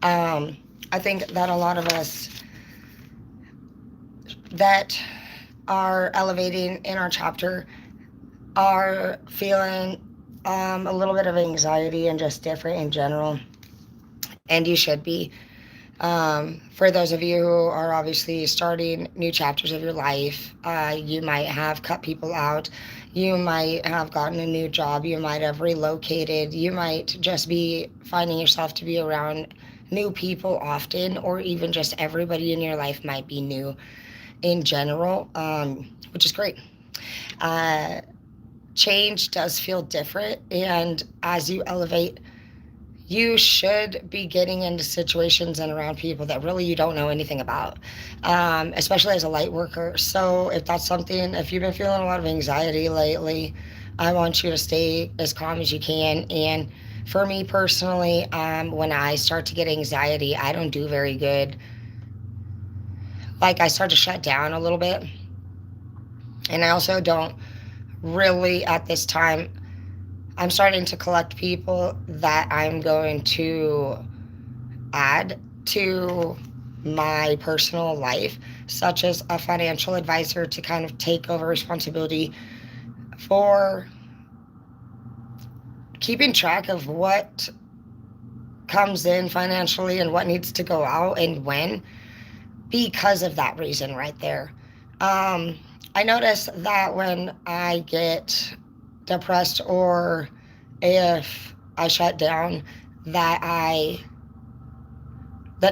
I think that a lot of us that are elevating in our chapter are feeling a little bit of anxiety and just different in general. And you should be. For those of you who are obviously starting new chapters of your life, you might have cut people out. You might have gotten a new job. You might have relocated. You might just be finding yourself to be around new people often, or even just everybody in your life might be new in general, which is great. Uh, Change does feel different, and as you elevate, you should be getting into situations and around people that really you don't know anything about, especially as a light worker. So if that's something, if you've been feeling a lot of anxiety lately, I want you to stay as calm as you can. And for me personally, when I start to get anxiety, I don't do very good. Like, I start to shut down a little bit. And I also don't really, at this time, I'm starting to collect people that I'm going to add to my personal life, such as a financial advisor to kind of take over responsibility for keeping track of what comes in financially and what needs to go out and when, because of that reason right there. I notice that when I get depressed or if I shut down, that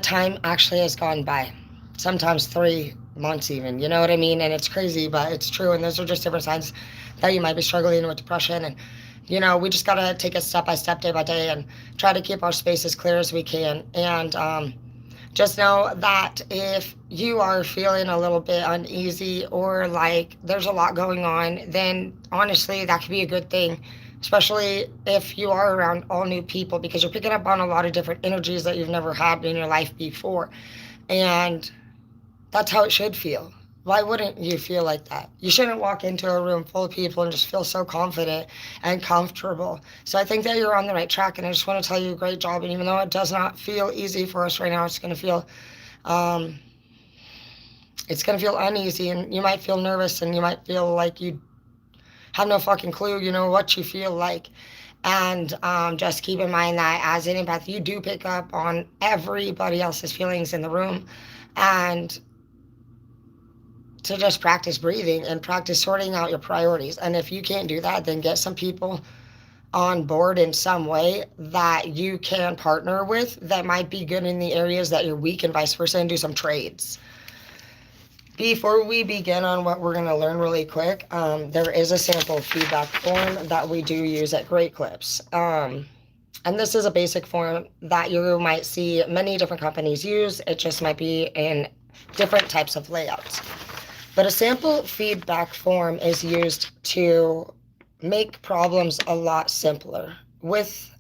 time actually has gone by. Sometimes 3 months even, you know what I mean? And it's crazy, but it's true. And those are just different signs that you might be struggling with depression. And, we just got to take it step by step, day by day, and try to keep our space as clear as we can. And just know that if you are feeling a little bit uneasy or like there's a lot going on, then honestly, that could be a good thing, especially if you are around all new people, because you're picking up on a lot of different energies that you've never had in your life before. And that's how it should feel. Why wouldn't you feel like that? You shouldn't walk into a room full of people and just feel so confident and comfortable. So I think that you're on the right track, and I just want to tell you, great job. And even though it does not feel easy for us right now, um, it's going to feel uneasy, and you might feel nervous, and you might feel like you have no fucking clue, what you feel like. And just keep in mind that as an empath, you do pick up on everybody else's feelings in the room, and to just practice breathing and practice sorting out your priorities. And if you can't do that, then get some people on board in some way that you can partner with that might be good in the areas that you're weak, and vice versa, and do some trades. Before we begin on what we're going to learn really quick, there is a sample feedback form that we do use at Great Clips. And this is a basic form that you might see many different companies use. It just might be in different types of layouts. But a sample feedback form is used to make problems a lot simpler with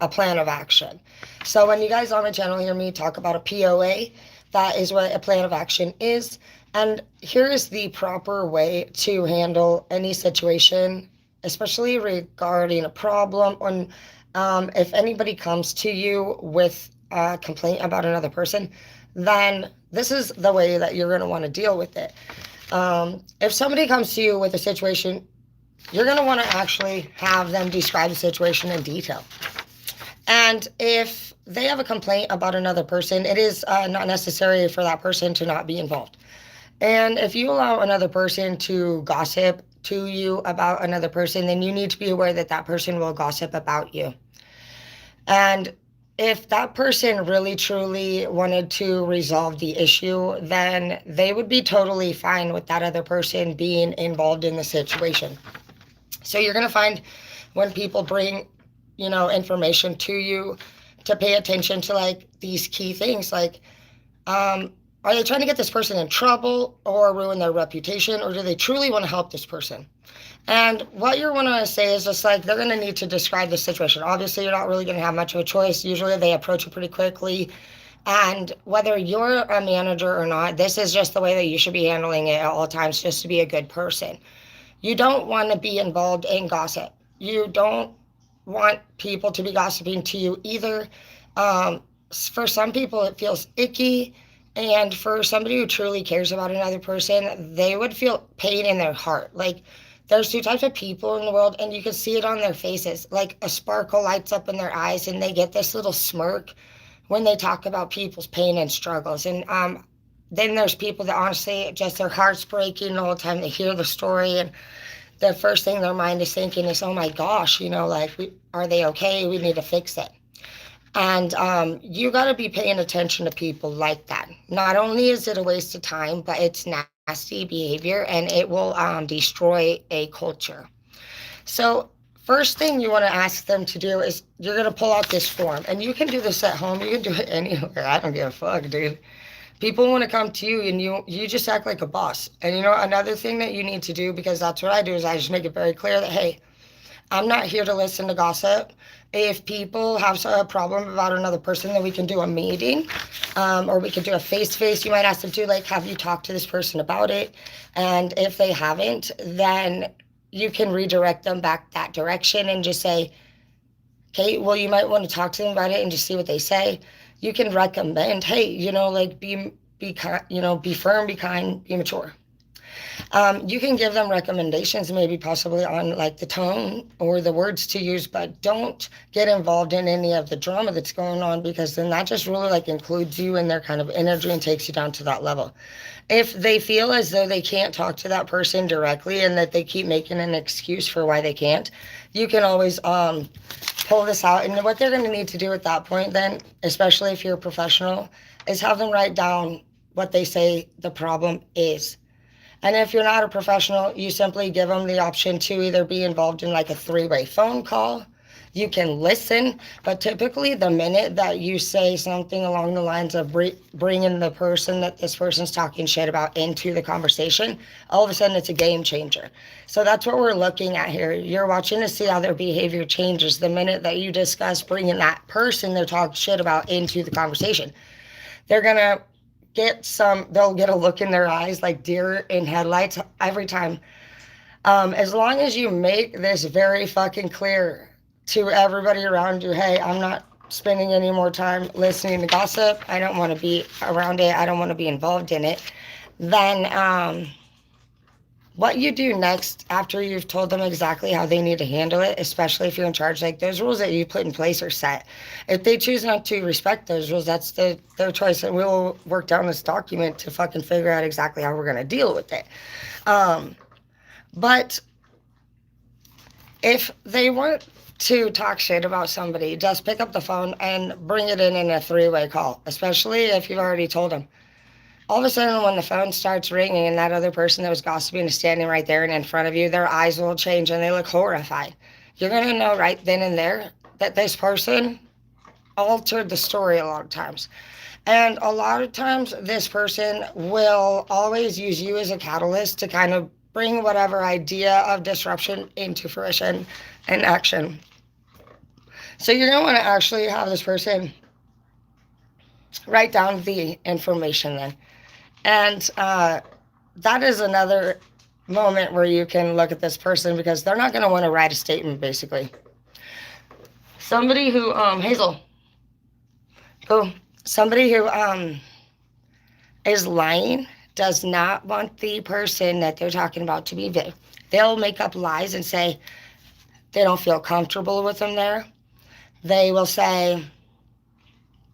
a plan of action. So when you guys on the channel hear me talk about a POA, that is what a plan of action is. And here is the proper way to handle any situation, especially regarding a problem. Or if anybody comes to you with a complaint about another person, then this is the way that you're going to want to deal with it. If somebody comes to you with a situation, you're going to want to actually have them describe the situation in detail. And if they have a complaint about another person, it is not necessary for that person to not be involved. And if you allow another person to gossip to you about another person, then you need to be aware that that person will gossip about you. And if that person really truly wanted to resolve the issue, then they would be totally fine with that other person being involved in the situation. So you're going to find when people bring, information to you, to pay attention to like these key things, like, are they trying to get this person in trouble or ruin their reputation, or do they truly want to help this person? And what you're going to say is just like, they're going to need to describe the situation. Obviously, you're not really going to have much of a choice. Usually they approach it pretty quickly. And whether you're a manager or not, this is just the way that you should be handling it at all times, just to be a good person. You don't want to be involved in gossip. You don't want people to be gossiping to you either. For some people, it feels icky. And for somebody who truly cares about another person, they would feel pain in their heart. Like, there's two types of people in the world, and you can see it on their faces. Like, a sparkle lights up in their eyes, and they get this little smirk when they talk about people's pain and struggles. And then there's people that honestly, just their heart's breaking the whole time they hear the story. And the first thing their mind is thinking is, oh my gosh, like, are they okay? We need to fix it. And you got to be paying attention to people like that. Not only is it a waste of time, but it's nasty behavior and it will destroy a culture. So, first thing you want to ask them to do is you're going to pull out this form. And you can do this at home, you can do it anywhere. I don't give a fuck, dude. People want to come to you and you just act like a boss. And another thing that you need to do, because that's what I do, is I just make it very clear that, hey, I'm not here to listen to gossip. If people have a problem about another person, then we can do a meeting, or we could do a face-to-face. You might ask them to, like, have you talked to this person about it? And if they haven't, then you can redirect them back that direction and just say, okay, well, you might want to talk to them about it and just see what they say. You can recommend, hey, like, be firm, be kind, be mature. You can give them recommendations, maybe possibly on like the tone or the words to use, but don't get involved in any of the drama that's going on, because then that just really like includes you in their kind of energy and takes you down to that level. If they feel as though they can't talk to that person directly and that they keep making an excuse for why they can't, you can always pull this out. And what they're going to need to do at that point, then, especially if you're a professional, is have them write down what they say the problem is. And if you're not a professional, you simply give them the option to either be involved in like a three-way phone call. You can listen, but typically the minute that you say something along the lines of bringing the person that this person's talking shit about into the conversation, all of a sudden it's a game changer. So that's what we're looking at here. You're watching to see how their behavior changes the minute that you discuss bringing that person they're talking shit about into the conversation. They're going to they'll get a look in their eyes like deer in headlights every time. As long as you make this very fucking clear to everybody around you, hey, I'm not spending any more time listening to gossip. I don't want to be around it. I don't want to be involved in it. Then what you do next after you've told them exactly how they need to handle it, especially if you're in charge, like those rules that you put in place are set. If they choose not to respect those rules, that's their choice, and we'll work down this document to fucking figure out exactly how we're going to deal with it. But if they want to talk shit about somebody, just pick up the phone and bring it in a three-way call, especially if you've already told them. All of a sudden, when the phone starts ringing and that other person that was gossiping is standing right there and in front of you, their eyes will change and they look horrified. You're going to know right then and there that this person altered the story a lot of times. And a lot of times, this person will always use you as a catalyst to kind of bring whatever idea of disruption into fruition and action. So you're going to want to actually have this person write down the information then. And that is another moment where you can look at this person, because they're not going to want to write a statement, basically. Somebody who, Hazel, somebody who is lying does not want the person that they're talking about to be there. They'll make up lies and say they don't feel comfortable with them there. They will say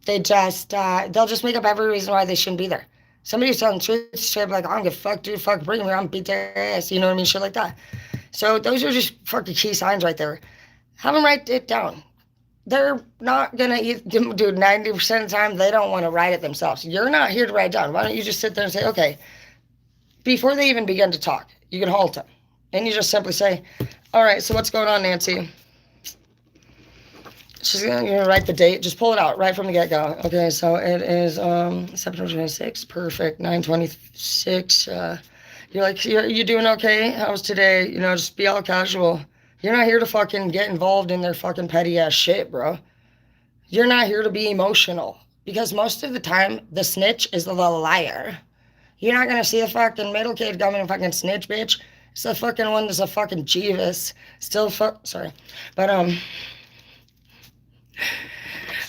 they'll just make up every reason why they shouldn't be there. Somebody's telling the truth, straight like, I don't give a fuck, dude, fuck, bring me around, beat their ass, you know what I mean, shit like that. So those are just fucking key signs right there. Have them write it down. They're not gonna do 90% of the time, they don't want to write it themselves. You're not here to write it down. Why don't you just sit there and say, okay, before they even begin to talk, you can halt them. And you just simply say, all right, so what's going on, Nancy? She's gonna write the date. Just pull it out right from the get-go. Okay, so it is September 26th. Perfect. 9/26. You're like, you doing okay? How's today? Just be all casual. You're not here to fucking get involved in their fucking petty ass shit, bro. You're not here to be emotional, because most of the time the snitch is the liar. You're not gonna see the fucking middle kid coming and fucking snitch, bitch. It's the fucking one that's a fucking Jeeves. Sorry, but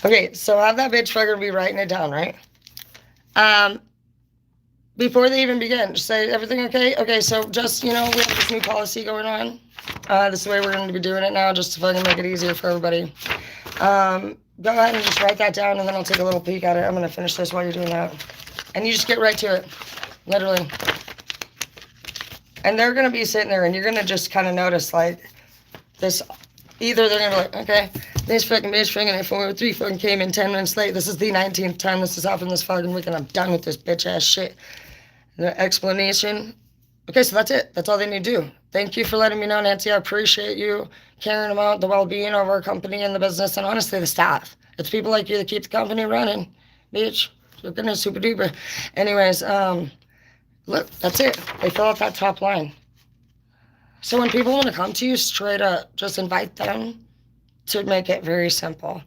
Okay, so have that bitch fucker be writing it down, right? Um, Before they even begin, just say, everything okay? Okay, so just, we have this new policy going on. This is the way we're going to be doing it now, just to fucking make it easier for everybody. Go ahead and just write that down, and then I'll take a little peek at it. I'm going to finish this while you're doing that. And you just get right to it, literally. And they're going to be sitting there, and you're going to just kind of notice, like, this. Either they're going to be like, okay, this fucking bitch fucking at 403 fucking came in 10 minutes late. This is the 19th time this has happened this fucking week, and I'm done with this bitch ass shit. The explanation. Okay, so that's it. That's all they need to do. Thank you for letting me know, Nancy. I appreciate you caring about the well-being of our company and the business, and honestly, the staff. It's people like you that keep the company running, bitch. You're gonna super duper. Anyways, look, that's it. They fill out that top line. So when people want to come to you, straight up, just invite them to make it very simple.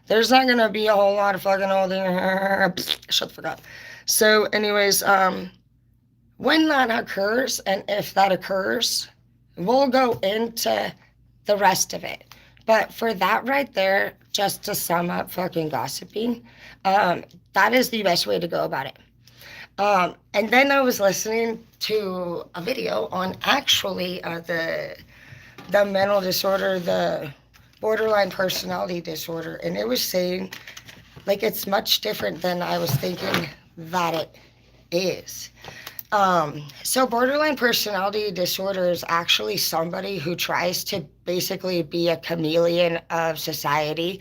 There's not gonna be a whole lot of fucking shut the fuck up. So, anyways, when that occurs, and if that occurs, we'll go into the rest of it. But for that right there, just to sum up fucking gossiping, that is the best way to go about it. And then I was listening to a video on actually the mental disorder, the borderline personality disorder, and it was saying, like, it's much different than I was thinking that it is. So borderline personality disorder is actually somebody who tries to basically be a chameleon of society,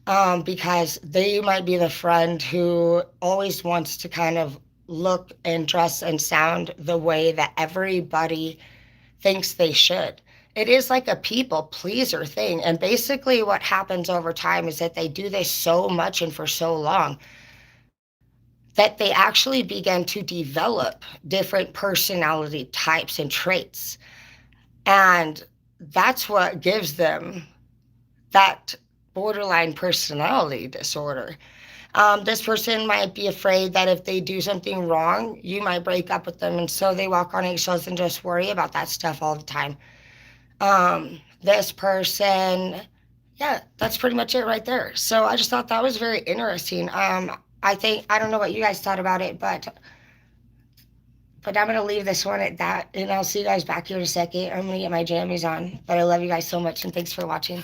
because they might be the friend who always wants to kind of look and dress and sound the way that everybody thinks they should. It is like a people pleaser thing. And basically what happens over time is that they do this so much and for so long that they actually begin to develop different personality types and traits. And that's what gives them that borderline personality disorder. This person might be afraid that if they do something wrong, you might break up with them. And so they walk on eggshells and just worry about that stuff all the time. This person, yeah, that's pretty much it right there. So I just thought that was very interesting. I don't know what you guys thought about it, but I'm going to leave this one at that, and I'll see you guys back here in a second. I'm going to get my jammies on, but I love you guys so much, and thanks for watching.